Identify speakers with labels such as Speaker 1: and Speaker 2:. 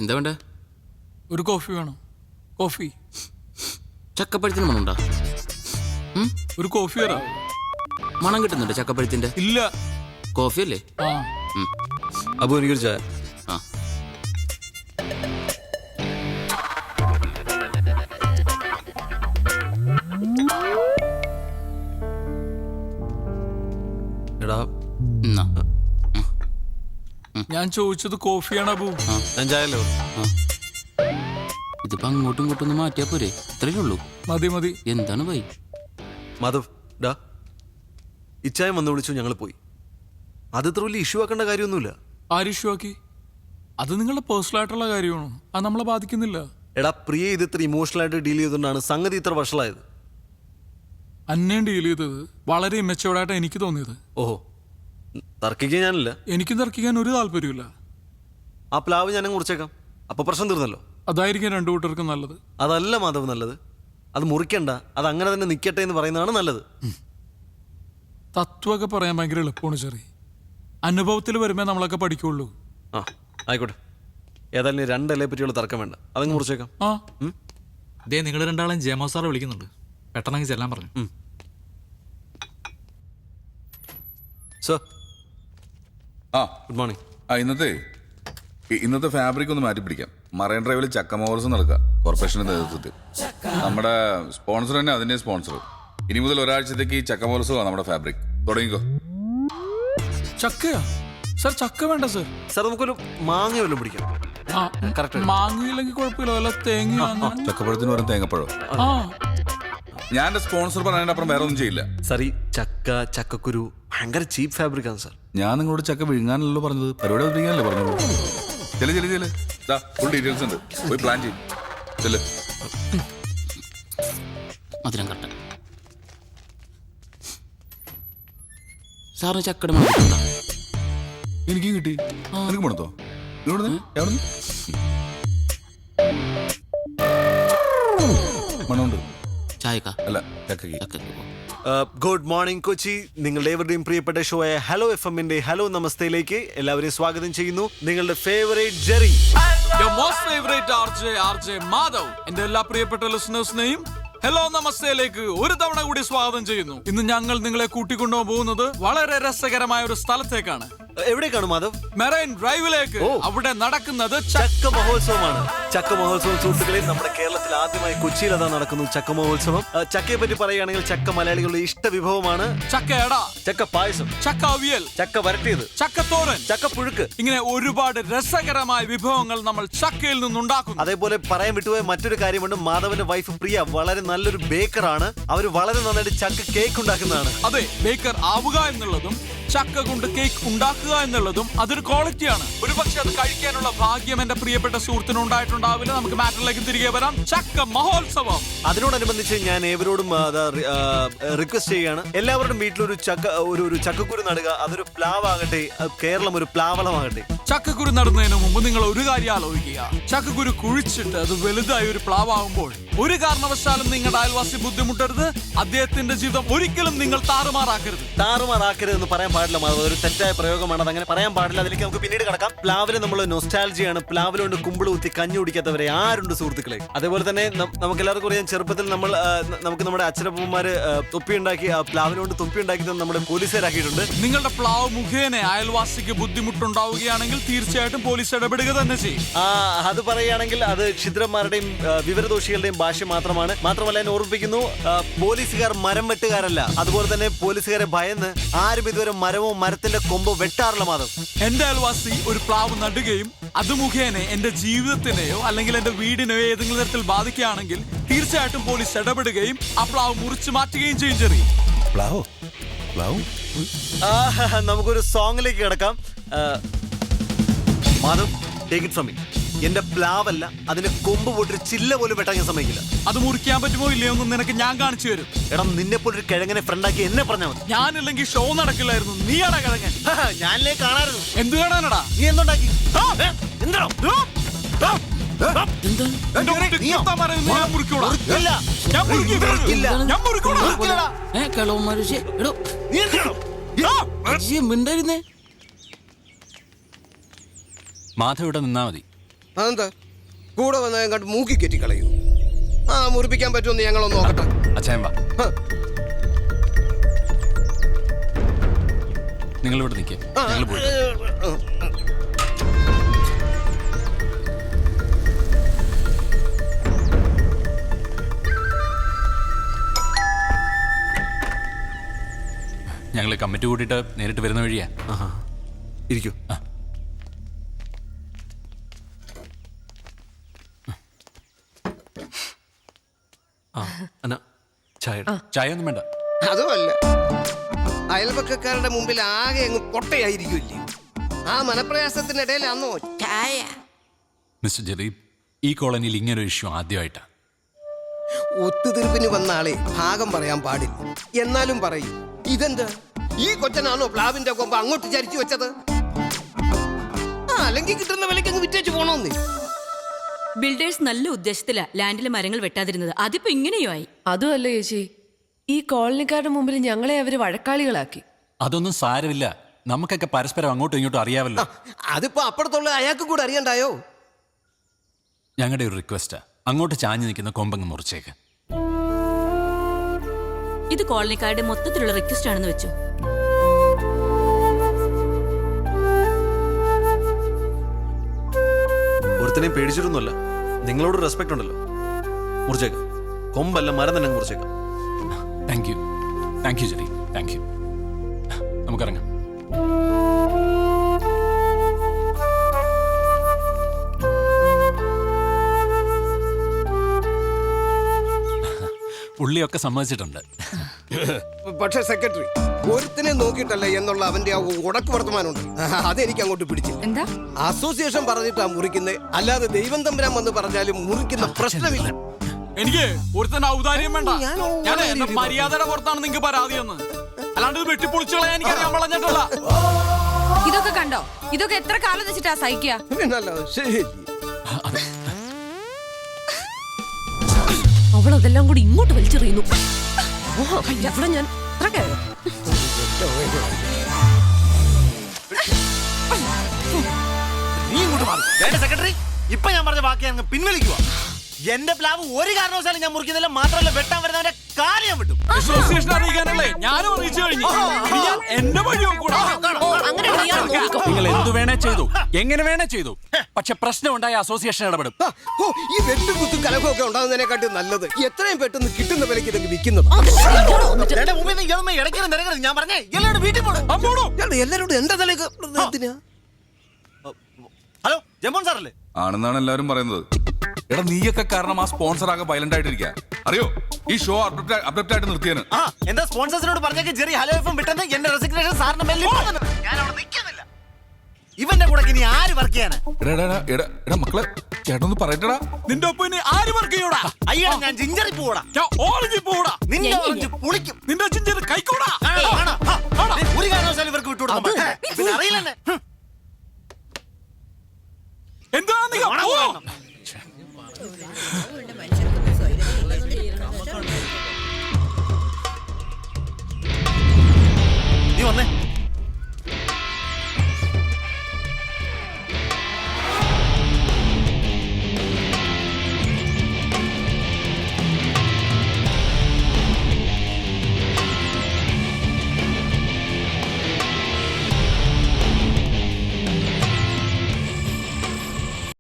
Speaker 1: എന്താ വേണ്ട?
Speaker 2: ഒരു കോഫി വേണം. കോഫി.
Speaker 1: ചക്കപ്പഴത്തിന് മണമുണ്ടോ?
Speaker 2: ഒരു കോഫി തരാം.
Speaker 1: മണം കിട്ടുന്നുണ്ട് ചക്കപ്പഴത്തിന്റെ?
Speaker 2: ഇല്ല.
Speaker 1: കോഫി അല്ലേ?
Speaker 3: അപ്പൊ എനിക്കൊരു ചായ. എടാ
Speaker 2: ഞാൻ ചോദിച്ചത് കോഫിയാണ് അബു.
Speaker 3: ഞാൻ ചായല്ലോ.
Speaker 1: ഇതിപ്പോ അങ്ങോട്ടും ഇങ്ങോട്ടും ഒന്ന് മാറ്റിയാ പോരെ? ഇത്രയേ ഉള്ളൂ.
Speaker 2: മതി.
Speaker 1: എന്താണ് ഭൈ?
Speaker 3: മാധവ് ഡാ, ഇച്ചായം വന്ന് വിളിച്ചു, ഞങ്ങൾ പോയി. അത് ഇത്ര വലിയ ഇഷ്യൂ ആക്കേണ്ട കാര്യമൊന്നുമില്ല.
Speaker 2: ആര് ഇഷ്യൂ ആക്കി? അത് നിങ്ങളുടെ പേഴ്സണൽ ആയിട്ടുള്ള കാര്യമാണ്. അത് നമ്മളെ ബാധിക്കുന്നില്ല.
Speaker 3: എടാ പ്രിയ ഇത് ഇത്ര ഇമോഷണൽ ആയിട്ട് ഡീൽ ചെയ്തുകൊണ്ടാണ് സംഗതി ഇത്ര വഷളായത്.
Speaker 2: അന്നേം ഡീൽ ചെയ്തത് വളരെ ഇമ്മച്ചോർഡായിട്ട് എനിക്ക് തോന്നിയത്.
Speaker 3: ഓഹോ, തർക്കിക്കാൻ ഞാനില്ല.
Speaker 2: എനിക്കും തർക്കിക്കാൻ ഒരു താല്പര്യമില്ല.
Speaker 3: ആ പ്ലാവ് ഞാനും മുറിച്ചേക്കാം, അപ്പൊ പ്രശ്നം തീർന്നല്ലോ.
Speaker 2: അതായിരിക്കും രണ്ടു കൂട്ടർക്കും നല്ലത്.
Speaker 3: അതല്ല മാധവ് നല്ലത്. അത് മുറിക്കണ്ട, അത് അങ്ങനെ തന്നെ നിൽക്കട്ടെ എന്ന് പറയുന്നതാണ് നല്ലത്.
Speaker 2: തത്വമൊക്കെ പറയാൻ ഭയങ്കര എളുപ്പമാണ് ചെറിയ. അനുഭവത്തിൽ വരുമ്പോ നമ്മളൊക്കെ പഠിക്കുള്ളൂ.
Speaker 3: ആ ആയിക്കോട്ടെ, ഏതായാലും രണ്ടല്ലേ പറ്റിയുള്ള തർക്കം വേണ്ട, അതങ്ങ് മുറിച്ചേക്കാം.
Speaker 4: ദേ നിങ്ങൾ രണ്ടാളും ജയമോ സാറെ വിളിക്കുന്നുണ്ട്, പെട്ടെന്ന് ചെല്ലാൻ പറഞ്ഞു.
Speaker 3: സർ.
Speaker 5: Good morning. ഇന്നത്തെ ഫാബ്രിക് ഒന്ന് മാറ്റി പിടിക്കാം. മറൈൻ ഡ്രൈവിൽ ചക്ക മഹോത്സവം നടക്കാം കോർപ്പറേഷന്റെ നേതൃത്വത്തിൽ. നമ്മുടെ സ്പോൺസർ തന്നെ അതിന്റെ സ്പോൺസർ. ഇനി മുതൽ ഒരാഴ്ചത്തേക്ക് ഈ ചക്ക മഹോത്സവമാണ് നമ്മുടെ ഫാബ്രിക്. തുടങ്ങിക്കോ.
Speaker 2: ചക്കയാ സർ? ചക്ക വേണ്ട സർ.
Speaker 3: സർ നമുക്കൊരു മാങ്ങ വല്ലതും പിടിക്കാം.
Speaker 2: മാങ്ങയില്ലെങ്കിൽ കുഴപ്പമില്ല, വല്ല തേങ്ങ.
Speaker 5: ചക്കപ്പഴത്തിന് വരും തേങ്ങപ്പഴം. ഞാൻ എന്റെ സ്പോൺസർ പറയുന്നതിന്റെ അപ്പുറം വേറെ ഒന്നും ചെയ്യില്ല.
Speaker 3: സർ ഈ ചക്കക്കുരു ഭയങ്കര ചീപ്പ് ഫാബ്രിക് ആണ് സർ.
Speaker 5: ഞാൻ നിങ്ങളോട് ചക്ക വിഴുങ്ങാനല്ലോ പറഞ്ഞത്, പരിപാടി അവതരിക്കാനല്ലേ പറഞ്ഞോളൂ. ചെല്ല് ഫുൾ ഡീറ്റെയിൽസ് ഉണ്ട്, പോയി പ്ലാൻ ചെയ്യും. ചെല്ല്.
Speaker 1: മധുരം കട്ട സാറിന് ചക്കട മണം
Speaker 5: എനിക്കും കിട്ടി. എനിക്ക് മണത്തോ? മണമുണ്ട്.
Speaker 1: ചായക്ക
Speaker 5: അല്ല ചക്കക്ക്.
Speaker 3: Good morning Kochi. നിങ്ങളുടെ ഏവരുടെയും പ്രിയപ്പെട്ട ഷോയായ ഹലോ FM-ന്റെ ഹലോ നമസ്തയിലേക്ക് എല്ലാവരെയും സ്വാഗതം ചെയ്യുന്നു. നിങ്ങളുടെ ഫേവറേറ്റ് ജെറി,
Speaker 2: RJ മാധവ്, എന്റെ എല്ലാ പ്രിയപ്പെട്ട ലിസണേഴ്സിനെയും ഹലോ നമസ്തയിലേക്ക് ഒരു തവണ കൂടി സ്വാഗതം ചെയ്യുന്നു. ഇന്ന് ഞങ്ങൾ നിങ്ങളെ കൂട്ടിക്കൊണ്ടു പോകുന്നത് വളരെ രസകരമായ ഒരു സ്ഥലത്തേക്കാണ്.
Speaker 3: എവിടേക്കാണ് മാധവ്?
Speaker 2: മെറൈൻ ഡ്രൈവിലേക്ക്. അവിടെ നടക്കുന്നത്
Speaker 3: ചക്ക മഹോത്സവമാണ്. ചക്ക മഹോത്സവം സുഹൃത്തുക്കളെ, നമ്മുടെ കേരളത്തിൽ ആദ്യമായി കൊച്ചിയിൽ അതാ നടക്കുന്നു ചക്ക മഹോത്സവം. ചക്കയെ പറ്റി പറയുകയാണെങ്കിൽ ചക്ക മലയാളികളുടെ ഇഷ്ട വിഭവമാണ്.
Speaker 2: ചക്കയട,
Speaker 3: ചക്ക പായസം,
Speaker 2: ചക്ക അവിയൽ,
Speaker 3: ചക്ക വരട്ടിയത്,
Speaker 2: ചക്കത്തോരൻ,
Speaker 3: ചക്ക പുഴുക്ക്,
Speaker 2: ഇങ്ങനെ ഒരുപാട് രസകരമായ വിഭവങ്ങൾ നമ്മൾ ചക്കയിൽ നിന്നുണ്ടാക്കുന്നു.
Speaker 3: അതേപോലെ പറയാൻ വിട്ടുപോയ മറ്റൊരു കാര്യമുണ്ട്. മാധവന്റെ വൈഫ് പ്രിയ വളരെ നല്ലൊരു ബേക്കറാണ്. അവർ വളരെ നന്നായിട്ട് ചക്ക കേക്ക് ഉണ്ടാക്കുന്നതാണ്.
Speaker 2: അതെ, ബേക്കർ ആവുക എന്നുള്ളതും ചക്ക കൊണ്ട് കേക്ക് ഉണ്ടാക്കുക എന്നുള്ളതും അതൊരു ക്വാളിറ്റിയാണ്. ഒരുപക്ഷെ അത് കഴിക്കാനുള്ള ഭാഗ്യം എന്റെ പ്രിയപ്പെട്ട സുഹൃത്തിന് ഉണ്ടായിട്ടുണ്ടാവില്ല. നമുക്ക് മാറ്ററിലേക്ക് തിരികെ വരാം. ചക്ക മഹോത്സവം.
Speaker 3: അതിനോടനുബന്ധിച്ച് ഞാൻ ഏവരോടും റിക്വസ്റ്റ് ചെയ്യുകയാണ്, എല്ലാവരുടെയും വീട്ടിലൊരു ഒരു ചക്കക്കുരു നടുക. അതൊരു പ്ലാവാകട്ടെ, കേരളം ഒരു പ്ലാവളമാകട്ടെ.
Speaker 2: ചക്കക്കുരു നടുന്നതിന് മുമ്പ് നിങ്ങൾ ഒരു കാര്യം ആലോചിക്കുക. ചക്കക്കുരു കുഴിച്ചിട്ട് അത് വലുതായി ഒരു പ്ലാവാകുമ്പോൾ ഒരു കാരണവശാലും നിങ്ങളുടെ അയൽവാസി ബുദ്ധിമുട്ടരുത്. അദ്ദേഹത്തിന്റെ ജീവിതം ഒരിക്കലും നിങ്ങൾ താറുമാറാക്കരുത്
Speaker 3: എന്ന് പറയാൻ പാടില്ല. അതൊരു തെറ്റായ പ്രയോഗമാണ്, അതങ്ങനെ പറയാൻ പാടില്ല. അതിലേക്ക് നമുക്ക് പിന്നീട് കടക്കാം. പ്ലാവിന് നമ്മൾ നൊസ്റ്റാൾജിയാണ്. പ്ലാവിൽ കൊണ്ട് കുമ്പിള് കുത്തി കഞ്ഞി കുടിക്കാത്തവരെ ആരുണ്ട് സുഹൃത്തുക്കളെ? അതേപോലെ തന്നെ നമുക്ക് എല്ലാവർക്കും അറിയാം, ചെറുപ്പത്തിൽ നമുക്ക് നമ്മുടെ അച്ഛനപ്പന്മാര് തൊപ്പി ഉണ്ടാക്കി, പ്ലാവിനെ കൊണ്ട് തൊപ്പി ഉണ്ടാക്കി നമ്മുടെ പോലീസുകാരാക്കിയിട്ടുണ്ട്.
Speaker 2: നിങ്ങളുടെ പ്ലാവ് മുഖേന അയൽവാസിക്ക് ബുദ്ധിമുട്ടുണ്ടാവുകയാണെങ്കിൽ തീർച്ചയായിട്ടും പോലീസ് ഇടപെടുക തന്നെ ചെയ്യും.
Speaker 3: അത് പറയുകയാണെങ്കിൽ അത് ക്ഷുദ്രന്മാരുടെയും വിവരദോഷികളുടെയും ഭാഷ മാത്രമാണ്. മാത്രമല്ല ഞാൻ ഓർമ്മിപ്പിക്കുന്നു, പോലീസുകാർ മരം വെട്ടുകാരല്ല. അതുപോലെ തന്നെ പോലീസുകാരെ ഭയന്ന് ആരും ഇതുവരെ മരമോ മരത്തിന്റെ കൊമ്പോ വെട്ടാറില്ല മാധവ്.
Speaker 2: എന്റെ അയൽവാസി ഒരു പ്ലാവ് നടുകയും അത് മുഖേന എന്റെ ജീവിതത്തിനെയോ അല്ലെങ്കിൽ എന്റെ വീടിനെയോ ഏതെങ്കിലും തരത്തിൽ ബാധിക്കുകയാണെങ്കിൽ തീർച്ചയായിട്ടും പോലീസ് ഇടപെടുകയും ആ പ്ലാവ് മുറിച്ചു മാറ്റുകയും ചെയ്യും. ചെറിയ
Speaker 3: നമുക്കൊരു സോങ്ങിലേക്ക് കിടക്കാം. Madhav, take it from me. എന്റെ പ്ലാവല്ല, അതിന്റെ കൊമ്പ് പോട്ടൊരു ചില്ല പോലും വെട്ടാൻ ഞാൻ സമ്മതിക്കില്ല.
Speaker 2: അത് മുറിക്കാൻ പറ്റുമോ ഇല്ലയോ എന്ന് നിനക്ക് ഞാൻ കാണിച്ചു തരും.
Speaker 3: എടാ, നിന്നെ പോലൊരു കിഴങ്ങനെ ഫ്രണ്ടാക്കി എന്നെ പറഞ്ഞാൽ മതി.
Speaker 2: ഞാനില്ലെങ്കിൽ ഷോ നടക്കില്ലായിരുന്നു. നീയാടാ കിഴങ്ങൻ.
Speaker 3: ഞാനല്ലേ കാണായിരുന്നു.
Speaker 2: എന്ത് കാണാനടാ?
Speaker 3: നീ എന്തുണ്ടാക്കി?
Speaker 1: മാധവ് ഇവിടെ നിന്നാ മതി.
Speaker 6: അതെന്താ കൂടെ വന്ന കണ്ട് മൂക്കി കെറ്റി കളയൂ. ആ മുറിപ്പിക്കാൻ പറ്റുമെന്ന് ഞങ്ങളൊന്ന് നോക്കട്ടെ.
Speaker 7: അച്ഛായമ്പാ നിങ്ങളിവിടെ നിൽക്കുക, ഞങ്ങൾ പോയി. ഞങ്ങൾ കമ്മിറ്റി കൂട്ടിയിട്ട് നേരിട്ട് വരുന്ന വഴിയാ.
Speaker 3: ഇരിക്കൂ.
Speaker 7: ചായ ഒന്നും വേണ്ട.
Speaker 6: അതുമല്ല, അയൽപക്കക്കാരുടെ മുമ്പിൽ ആകെ അങ്ങ് പൊട്ടയായിരിക്കില്ലേ. ആ മനപ്രയാസത്തിനിടയിൽ അന്നോ ചായ.
Speaker 7: മിസ്റ്റർ ജെറി, ഈ കോളനിയിൽ ഇങ്ങനൊരു ഇഷ്യൂ ആദ്യമായിട്ടാ.
Speaker 6: ഒത്തുതീർപ്പിന് വന്ന ആളെ ഭാഗം പറയാൻ പാടില്ല. എന്നാലും പറയും, ഇതെന്താ ഈ കൊച്ചനാണോ പ്ലാവിന്റെ കൊമ്പ് അങ്ങോട്ട് ചരിച്ചു വെച്ചത്? അല്ലെങ്കിൽ കിട്ടുന്ന വിലക്ക് അങ്ങ് വിറ്റേച്ച് പോണോന്ന്.
Speaker 8: ബിൽഡേഴ്സ് നല്ല ഉദ്ദേശത്തിലാ ലാൻഡിലെ മരങ്ങൾ വെട്ടാതിരുന്നത്. അതിപ്പോ ഇങ്ങനെയോ ആയി.
Speaker 9: അതുമല്ല ചേച്ചി, ഈ കോളനിക്കാരുടെ മുമ്പിൽ ഞങ്ങളെ അവര് വഴക്കാളികളാക്കി.
Speaker 7: അതൊന്നും സാരമില്ല, നമുക്കൊക്കെ പരസ്പരം അങ്ങോട്ടും ഇങ്ങോട്ടും അറിയാമല്ലോ.
Speaker 6: അതിപ്പോ അപ്പുറത്തുള്ള അയാൾക്ക് കൂടെ അറിയണ്ടായോ?
Speaker 7: ഞങ്ങളുടെ ഒരു റിക്വസ്റ്റാ, അങ്ങോട്ട് ചാഞ്ഞു നിൽക്കുന്ന കൊമ്പങ്ങ് മുറിച്ചേക്ക്.
Speaker 8: ഇത് കോളനിക്കാരുടെ മൊത്തത്തിലുള്ള റിക്വസ്റ്റ് ആണെന്ന് വെച്ചു.
Speaker 3: ഒരുത്തനെയും പേടിച്ചിട്ടൊന്നുമല്ല, നിങ്ങളോട് റെസ്പെക്ട് ഉണ്ടല്ലോ. മുറിച്ചേക്കാം, കൊമ്പല്ല മരം തന്നെ മുറിച്ചേക്കാം.
Speaker 7: Thank you Jerry, thank you. നമുക്കിറങ്ങാം. പുള്ളിയൊക്കെ സമ്മതിച്ചിട്ടുണ്ട്.
Speaker 6: പക്ഷെ സെക്രട്ടറി, ഒരുത്തിനെ നോക്കിയിട്ടല്ല എന്നുള്ള അവന്റെ ആ ഉടക്ക് വർത്തമാനമുണ്ട്, അതെനിക്ക് അങ്ങോട്ട് പിടിച്ചില്ല.
Speaker 9: എന്താ
Speaker 6: അസോസിയേഷൻ പറഞ്ഞിട്ടാ മുറിക്കുന്നത്, അല്ലാതെ ദൈവം തമ്പുരാൻ വന്ന് പറഞ്ഞാലും മുറിക്കുന്ന പ്രശ്നമില്ല.
Speaker 2: എനിക്ക് ഒരുത്തൻ ഔദാര്യം വേണ്ട.
Speaker 6: ഞാൻ
Speaker 2: ഞാൻ എന്റെ മര്യാദയുടെ പുറത്താണ് നിങ്ങൾക്ക് പരാതിയെന്ന്, അല്ലാണ്ട് വെട്ടിപ്പൊളിച്ചു കളയാൻ എനിക്കറിയാൻ വളഞ്ഞിട്ടുള്ള.
Speaker 9: ഇതൊക്കെ കണ്ടോ? ഇതൊക്കെ എത്ര കാലം വെച്ചിട്ടാ സഹിക്കുക?
Speaker 6: പിന്നല്ലാതെ ശരി.
Speaker 9: അവളതെല്ലാം കൂടി ഇങ്ങോട്ട് വലിച്ചെറിയുന്നു. അവിടെ ഞാൻ
Speaker 3: നീ ഇങ്ങോട്ട് മാറി. സെക്രട്ടറി, ഇപ്പൊ ഞാൻ പറഞ്ഞ ബാക്കി അങ്ങ് പിൻവലിക്കുക. എന്റെ പ്ലാവ് ഒരു കാരണവശാലും ഞാൻ മുറിക്കുന്നില്ല. മാത്രമല്ല, വെട്ടാൻ വരുന്നവന്റെ കാര്യം വിട്ടു.
Speaker 2: അസോസിയേഷൻ അറിയിക്കാനല്ലേ ഞാനും അറിയിച്ചു കഴിഞ്ഞു. ഇനി ഞാൻ എന്റെ വഴി നോക്കൂടാ.
Speaker 7: നിങ്ങൾ എന്തു വേണേ ചെയ്തു, എങ്ങനെ വേണേ ചെയ്തു, പക്ഷെ പ്രശ്നം ഉണ്ടായ അസോസിയേഷൻ ഇടപെടും.
Speaker 6: ഈ വെട്ടും കുത്തും കലഹമൊക്കെ ഉണ്ടാകുന്നതിനെക്കാട്ടും നല്ലത് എത്രയും പെട്ടെന്ന് കിട്ടുന്ന വിലക്ക് ഇതൊക്കെ വിൽക്കുന്നത്.
Speaker 3: ഞാൻ പറഞ്ഞേ എല്ലാവരും വീട്ടിൽ പോകണം.
Speaker 6: എല്ലാരോടും എന്റെ തലേക്ക് എന്തിനാ?
Speaker 3: ഹലോ, ജമോൻ സാറല്ലേ?
Speaker 5: ആണെന്നാണ് എല്ലാവരും പറയുന്നത്. എടാ, നീയൊക്കെ കാരണം ആ സ്പോൺസർ ആകെ വയലന്റ് ആയിട്ടിരിക്കുക. അറിയോ, ഈ ഷോ അപ്ഡേറ്റ് ആയിട്ട് നിർത്തിയാണ്.
Speaker 3: എന്താ സ്പോൺസേഴ്സിനോട് പറഞ്ഞേക്ക് ജെറി ഹലോ എഫും വിട്ടെന്ന് എന്റെ റെസിഗ്നേഷൻ സാറിന് മെല്ലി ഞാൻ അവിടെ നിൽക്കുന്നില്ല. ഇവന്റെ കൂടെ ഇനി ആര് വർക്ക് ചെയ്യാനാ?
Speaker 5: എടാ മക്കളെ, ചേട്ടനൊന്ന് പറയട്ടടാ.
Speaker 2: നിന്റെ ഒപ്പം ഇനി ആര് വർക്ക് ചെയ്യൂടാ?
Speaker 3: അയ്യോ, ഞാൻ ജിഞ്ചറി പോടാ,
Speaker 2: ഞാൻ ഓറഞ്ച് പോടാ,
Speaker 3: നിന്റെ ഓറഞ്ച് പുളിക്കും,
Speaker 2: നിന്റെ ജിഞ്ചർ കൈക്കൂടാ.
Speaker 3: ഒരു കാരണവശാലും ഇവർക്ക് വിട്ടുകൊടുക്കാൻ പിന്നെ അറിയില്ലെന്നെ.
Speaker 2: എന്താ നീ
Speaker 3: നീ വന്നേ.